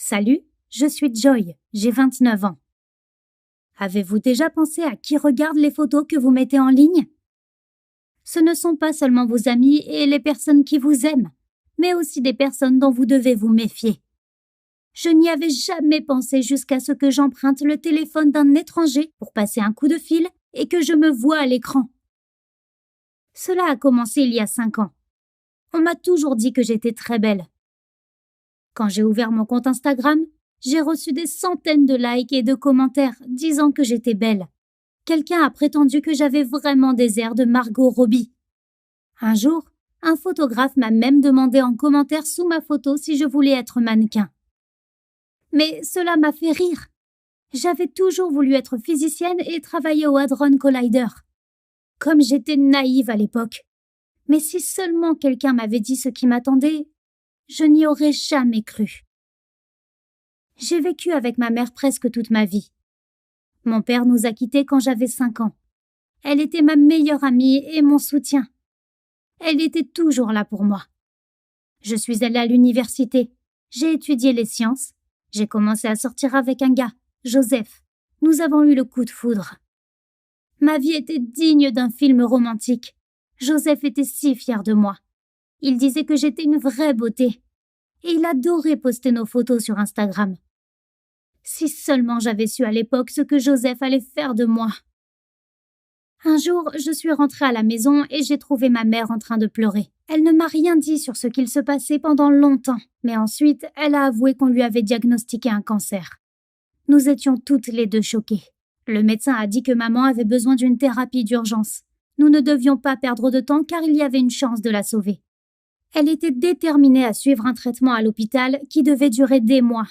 Salut, je suis Joy, j'ai 29 ans. Avez-vous déjà pensé à qui regarde les photos que vous mettez en ligne? Ce ne sont pas seulement vos amis et les personnes qui vous aiment, mais aussi des personnes dont vous devez vous méfier. Je n'y avais jamais pensé jusqu'à ce que j'emprunte le téléphone d'un étranger pour passer un coup de fil et que je me vois à l'écran. Cela a commencé il y a 5 ans. On m'a toujours dit que j'étais très belle. Quand j'ai ouvert mon compte Instagram, j'ai reçu des centaines de likes et de commentaires disant que j'étais belle. Quelqu'un a prétendu que j'avais vraiment des airs de Margot Robbie. Un jour, un photographe m'a même demandé en commentaire sous ma photo si je voulais être mannequin. Mais cela m'a fait rire. J'avais toujours voulu être physicienne et travailler au Hadron Collider. Comme j'étais naïve à l'époque. Mais si seulement quelqu'un m'avait dit ce qui m'attendait, je n'y aurais jamais cru. J'ai vécu avec ma mère presque toute ma vie. Mon père nous a quittés quand j'avais 5 ans. Elle était ma meilleure amie et mon soutien. Elle était toujours là pour moi. Je suis allée à l'université. J'ai étudié les sciences. J'ai commencé à sortir avec un gars, Joseph. Nous avons eu le coup de foudre. Ma vie était digne d'un film romantique. Joseph était si fier de moi. Il disait que j'étais une vraie beauté. Et il adorait poster nos photos sur Instagram. Si seulement j'avais su à l'époque ce que Joseph allait faire de moi. Un jour, je suis rentrée à la maison et j'ai trouvé ma mère en train de pleurer. Elle ne m'a rien dit sur ce qu'il se passait pendant longtemps, mais ensuite, elle a avoué qu'on lui avait diagnostiqué un cancer. Nous étions toutes les deux choquées. Le médecin a dit que maman avait besoin d'une thérapie d'urgence. Nous ne devions pas perdre de temps car il y avait une chance de la sauver. Elle était déterminée à suivre un traitement à l'hôpital qui devait durer des mois.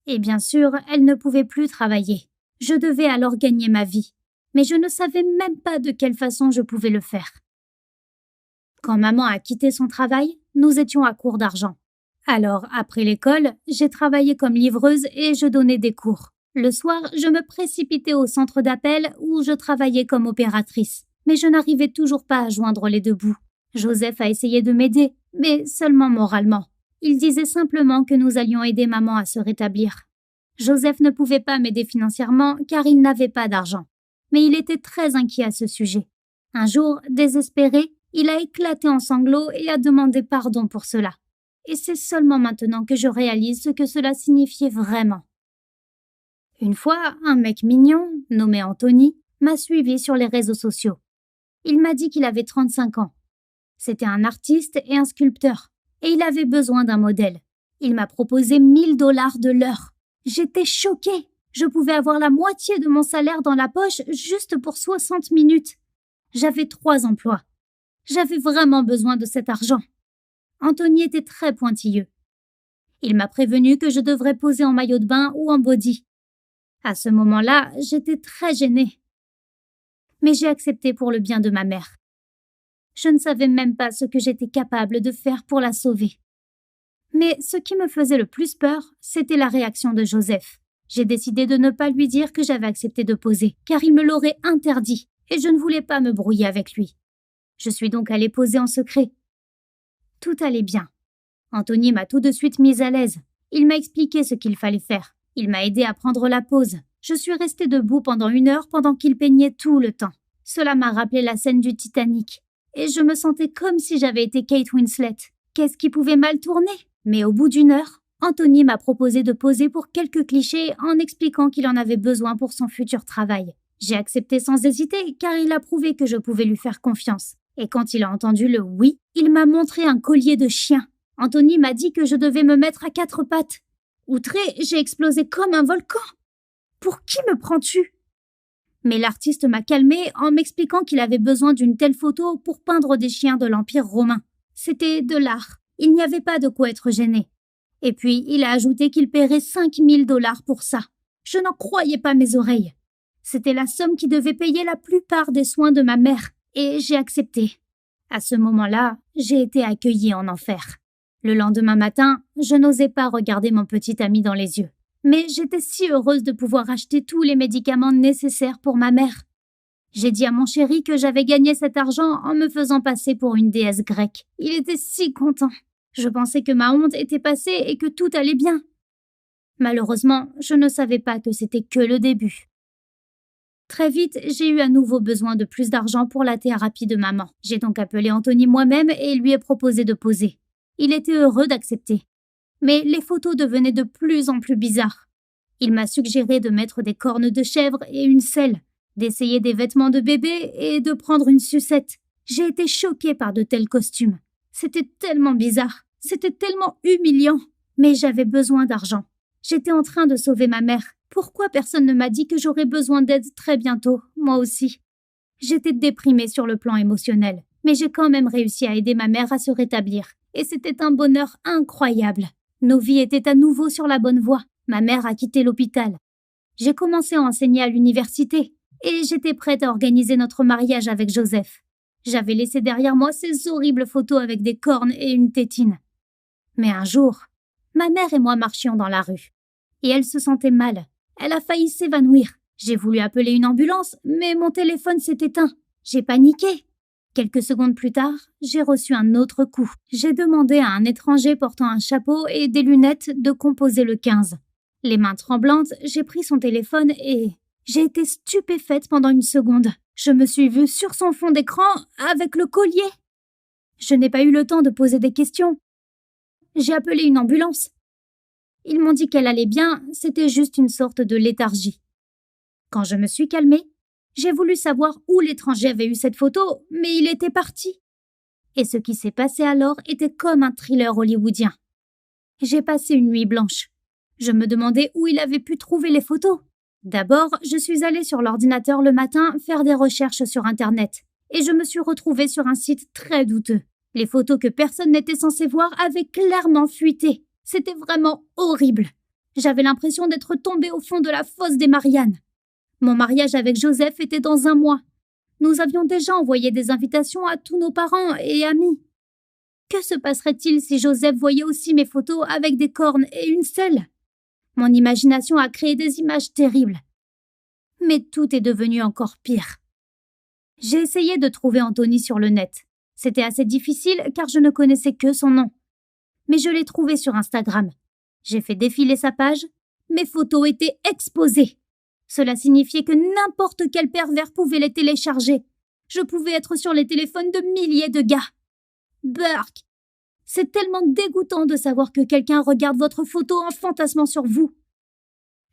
Et bien sûr, elle ne pouvait plus travailler. Je devais alors gagner ma vie. Mais je ne savais même pas de quelle façon je pouvais le faire. Quand maman a quitté son travail, nous étions à court d'argent. Alors, après l'école, j'ai travaillé comme livreuse et je donnais des cours. Le soir, je me précipitais au centre d'appel où je travaillais comme opératrice. Mais je n'arrivais toujours pas à joindre les deux bouts. Joseph a essayé de m'aider, mais seulement moralement. Il disait simplement que nous allions aider maman à se rétablir. Joseph ne pouvait pas m'aider financièrement car il n'avait pas d'argent. Mais il était très inquiet à ce sujet. Un jour, désespéré, il a éclaté en sanglots et a demandé pardon pour cela. Et c'est seulement maintenant que je réalise ce que cela signifiait vraiment. Une fois, un mec mignon, nommé Anthony, m'a suivi sur les réseaux sociaux. Il m'a dit qu'il avait 35 ans. C'était un artiste et un sculpteur, et il avait besoin d'un modèle. Il m'a proposé 1 000 $ de l'heure. J'étais choquée. Je pouvais avoir la moitié de mon salaire dans la poche juste pour 60 minutes. J'avais 3 emplois. J'avais vraiment besoin de cet argent. Anthony était très pointilleux. Il m'a prévenu que je devrais poser en maillot de bain ou en body. À ce moment-là, j'étais très gênée. Mais j'ai accepté pour le bien de ma mère. Je ne savais même pas ce que j'étais capable de faire pour la sauver. Mais ce qui me faisait le plus peur, c'était la réaction de Joseph. J'ai décidé de ne pas lui dire que j'avais accepté de poser, car il me l'aurait interdit, et je ne voulais pas me brouiller avec lui. Je suis donc allée poser en secret. Tout allait bien. Anthony m'a tout de suite mise à l'aise. Il m'a expliqué ce qu'il fallait faire. Il m'a aidé à prendre la pause. Je suis restée debout pendant 1 heure pendant qu'il peignait tout le temps. Cela m'a rappelé la scène du Titanic. Et je me sentais comme si j'avais été Kate Winslet. Qu'est-ce qui pouvait mal tourner? Mais au bout d'1 heure, Anthony m'a proposé de poser pour quelques clichés en expliquant qu'il en avait besoin pour son futur travail. J'ai accepté sans hésiter car il a prouvé que je pouvais lui faire confiance. Et quand il a entendu le oui, il m'a montré un collier de chien. Anthony m'a dit que je devais me mettre à 4 pattes. Outré, j'ai explosé comme un volcan. Pour qui me prends-tu? Mais l'artiste m'a calmée en m'expliquant qu'il avait besoin d'une telle photo pour peindre des chiens de l'Empire romain. C'était de l'art. Il n'y avait pas de quoi être gêné. Et puis, il a ajouté qu'il paierait 5 000 $ pour ça. Je n'en croyais pas mes oreilles. C'était la somme qui devait payer la plupart des soins de ma mère, et j'ai accepté. À ce moment-là, j'ai été accueillie en enfer. Le lendemain matin, je n'osais pas regarder mon petit ami dans les yeux. Mais j'étais si heureuse de pouvoir acheter tous les médicaments nécessaires pour ma mère. J'ai dit à mon chéri que j'avais gagné cet argent en me faisant passer pour une déesse grecque. Il était si content. Je pensais que ma honte était passée et que tout allait bien. Malheureusement, je ne savais pas que c'était que le début. Très vite, j'ai eu à nouveau besoin de plus d'argent pour la thérapie de maman. J'ai donc appelé Anthony moi-même et lui ai proposé de poser. Il était heureux d'accepter. Mais les photos devenaient de plus en plus bizarres. Il m'a suggéré de mettre des cornes de chèvre et une selle, d'essayer des vêtements de bébé et de prendre une sucette. J'ai été choquée par de tels costumes. C'était tellement bizarre, c'était tellement humiliant. Mais j'avais besoin d'argent. J'étais en train de sauver ma mère. Pourquoi personne ne m'a dit que j'aurais besoin d'aide très bientôt, moi aussi? J'étais déprimée sur le plan émotionnel, mais j'ai quand même réussi à aider ma mère à se rétablir. Et c'était un bonheur incroyable. Nos vies étaient à nouveau sur la bonne voie. Ma mère a quitté l'hôpital. J'ai commencé à enseigner à l'université et j'étais prête à organiser notre mariage avec Joseph. J'avais laissé derrière moi ces horribles photos avec des cornes et une tétine. Mais un jour, ma mère et moi marchions dans la rue. Et elle se sentait mal. Elle a failli s'évanouir. J'ai voulu appeler une ambulance, mais mon téléphone s'est éteint. J'ai paniqué. Quelques secondes plus tard, j'ai reçu un autre coup. J'ai demandé à un étranger portant un chapeau et des lunettes de composer le 15. Les mains tremblantes, j'ai pris son téléphone et j'ai été stupéfaite pendant une seconde. Je me suis vue sur son fond d'écran avec le collier. Je n'ai pas eu le temps de poser des questions. J'ai appelé une ambulance. Ils m'ont dit qu'elle allait bien, c'était juste une sorte de léthargie. Quand je me suis calmée, j'ai voulu savoir où l'étranger avait eu cette photo, mais il était parti. Et ce qui s'est passé alors était comme un thriller hollywoodien. J'ai passé une nuit blanche. Je me demandais où il avait pu trouver les photos. D'abord, je suis allée sur l'ordinateur le matin faire des recherches sur Internet. Et je me suis retrouvée sur un site très douteux. Les photos que personne n'était censé voir avaient clairement fuité. C'était vraiment horrible. J'avais l'impression d'être tombée au fond de la fosse des Mariannes. Mon mariage avec Joseph était dans un mois. Nous avions déjà envoyé des invitations à tous nos parents et amis. Que se passerait-il si Joseph voyait aussi mes photos avec des cornes et une selle? Mon imagination a créé des images terribles. Mais tout est devenu encore pire. J'ai essayé de trouver Anthony sur le net. C'était assez difficile car je ne connaissais que son nom. Mais je l'ai trouvé sur Instagram. J'ai fait défiler sa page. Mes photos étaient exposées. Cela signifiait que n'importe quel pervers pouvait les télécharger. Je pouvais être sur les téléphones de milliers de gars. Burk! C'est tellement dégoûtant de savoir que quelqu'un regarde votre photo en fantasmant sur vous.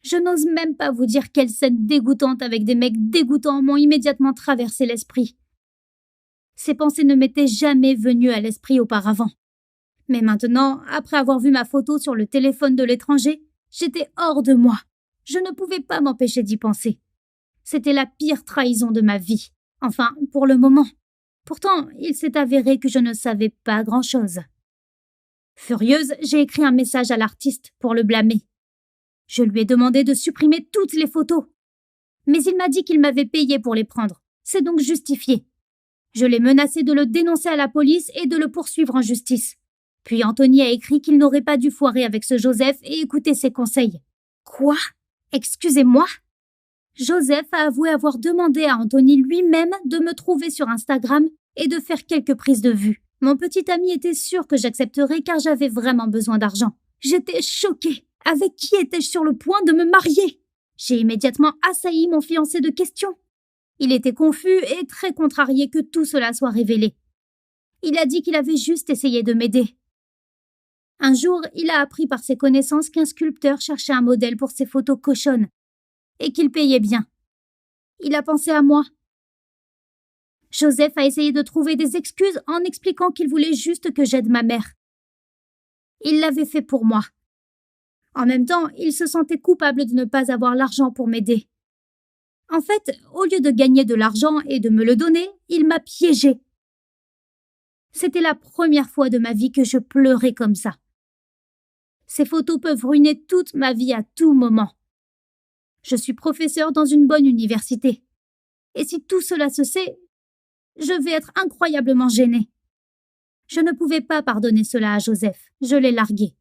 Je n'ose même pas vous dire quelle scène dégoûtante avec des mecs dégoûtants m'ont immédiatement traversé l'esprit. Ces pensées ne m'étaient jamais venues à l'esprit auparavant. Mais maintenant, après avoir vu ma photo sur le téléphone de l'étranger, j'étais hors de moi. Je ne pouvais pas m'empêcher d'y penser. C'était la pire trahison de ma vie. Enfin, pour le moment. Pourtant, il s'est avéré que je ne savais pas grand-chose. Furieuse, j'ai écrit un message à l'artiste pour le blâmer. Je lui ai demandé de supprimer toutes les photos. Mais il m'a dit qu'il m'avait payé pour les prendre. C'est donc justifié. Je l'ai menacé de le dénoncer à la police et de le poursuivre en justice. Puis Anthony a écrit qu'il n'aurait pas dû foirer avec ce Joseph et écouter ses conseils. Quoi? Excusez-moi? Joseph a avoué avoir demandé à Anthony lui-même de me trouver sur Instagram et de faire quelques prises de vue. Mon petit ami était sûr que j'accepterais car j'avais vraiment besoin d'argent. J'étais choquée. Avec qui étais-je sur le point de me marier? J'ai immédiatement assailli mon fiancé de questions. Il était confus et très contrarié que tout cela soit révélé. Il a dit qu'il avait juste essayé de m'aider. Un jour, il a appris par ses connaissances qu'un sculpteur cherchait un modèle pour ses photos cochonnes et qu'il payait bien. Il a pensé à moi. Joseph a essayé de trouver des excuses en expliquant qu'il voulait juste que j'aide ma mère. Il l'avait fait pour moi. En même temps, il se sentait coupable de ne pas avoir l'argent pour m'aider. En fait, au lieu de gagner de l'argent et de me le donner, il m'a piégée. C'était la première fois de ma vie que je pleurais comme ça. Ces photos peuvent ruiner toute ma vie à tout moment. Je suis professeur dans une bonne université. Et si tout cela se sait, je vais être incroyablement gênée. Je ne pouvais pas pardonner cela à Joseph. Je l'ai largué.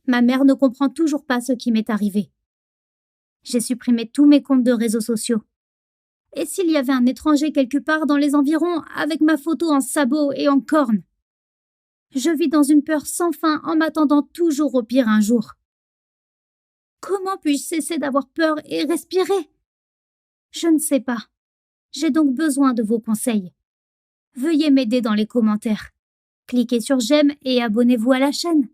Ma mère ne comprend toujours pas ce qui m'est arrivé. J'ai supprimé tous mes comptes de réseaux sociaux. Et s'il y avait un étranger quelque part dans les environs avec ma photo en sabot et en cornes? Je vis dans une peur sans fin en m'attendant toujours au pire un jour. Comment puis-je cesser d'avoir peur et respirer? Je ne sais pas. J'ai donc besoin de vos conseils. Veuillez m'aider dans les commentaires. Cliquez sur j'aime et abonnez-vous à la chaîne.